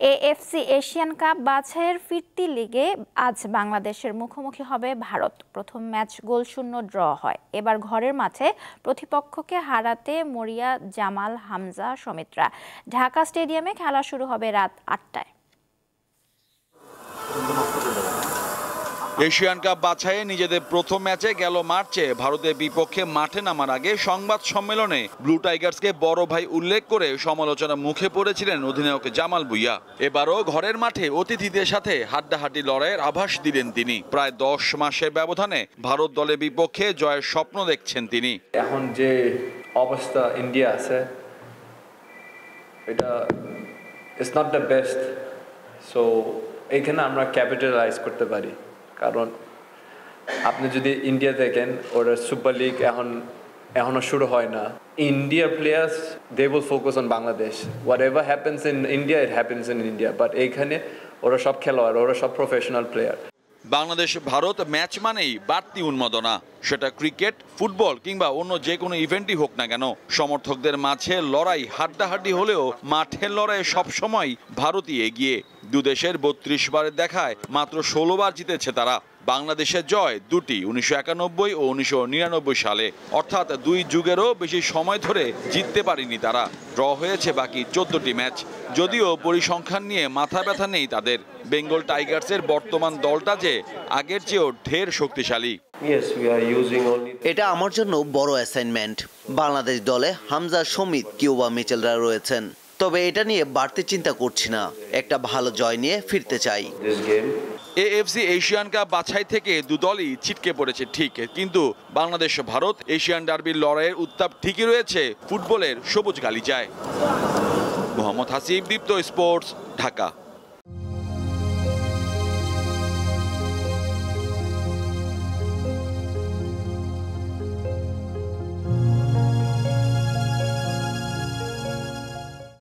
AFC Asian cup বাছাইয়ের ফিরতি লিগে আজ বাংলাদেশের মুখোমুখি হবে ভারত। প্রথম ম্যাচ গোলশূন্য ড্র হয়। এবার ঘরের মাঠে প্রতিপক্ষকে হারাতে মরিয়া জামাল হামজা সমিতরা। ঢাকা স্টেডিয়ামে খেলা শুরু হবে রাত ৮টায়। এশিয়ান কাপ বাছাইয়ে নিজেদের প্রথম ম্যাচে গেল মার্চে ভারতের বিপক্ষে মাঠে নামার আগে সংবাদ সম্মেলনে ব্লু টাইগার্সকে বড় ভাই উল্লেখ করে সমালোচনার মুখে পড়েছিলেন অধিনায়ক জামাল ভুঁইয়া। এবারও ঘরের মাঠে অতিথিদের সাথে হাড্ডাহাড্ডি লড়াইয়ের আভাস দিলেন তিনি। প্রায় ১০ মাসের ব্যবধানে ভারত দলের বিপক্ষে জয়ের স্বপ্ন দেখছেন তিনি। এখন যে অবস্থা ইন্ডিয়া আছে, এটা it's not the best. So এইখানে আমরা ক্যাপিটালাইজ করতে পারি, কারণ আপনি যদি ইন্ডিয়া দেখেন, ওরা সুপার লিগ এখনো শুরু হয় না। ইন্ডিয়ার players they will focus on Bangladesh. Whatever happens in India, it happens in India. But এইখানে ওরা সব খেলোয়াড়, ওরা সব professional player. Bangladesh Bharat match মানেই বাড়তি উন্মাদনা, সেটা ক্রিকেট, ফুটবল কিংবা অন্য যে কোনো ইভেন্টই হোক না কেন। সমর্থকদের মাঝে লড়াই হাড্ডাহাড্ডি হলেও মাঠের লড়াইয়ে সবসময় ভারতই এগিয়ে। দুদেশের ৩২ বারের দেখায় মাত্র ১৬ বার জিতেছে তারা। বাংলাদেশের জয় দুটি, ১৯৯১ ও ১৯৯৯ সালে, অর্থাৎ ২ যুগেরও বেশি সময় ধরে জিততে পারেনি তারা। ড্র হয়েছে বাকি ১৪টি ম্যাচ। যদিও পরিসংখ্যান নিয়ে মাথা ব্যথা নেই তাদের। বেঙ্গল টাইগার্সের বর্তমান দলটা যে আগের চেয়েও ঢের শক্তিশালী। এটা আমার জন্য বড় অ্যাসাইনমেন্ট। বাংলাদেশ দলে হামজা, সমিত, কিউবা মিচেলরা রয়েছেন, তবে এটা নিয়ে বাড়তি চিন্তা করছি না। একটা ভালো জয় নিয়ে ফিরতে চাই। এএফসি এশিয়ান কাপ বাছাই থেকে দুদলই ছিটকে পড়েছে ঠিক, কিন্তু বাংলাদেশ ভারত এশিয়ান ডার্বির লড়াইয়ের উত্তাপ ঠিকই রয়েছে ফুটবলের সবুজ গালিচায়। মোহাম্মদ হাসিব, দীপ্ত স্পোর্টস, ঢাকা।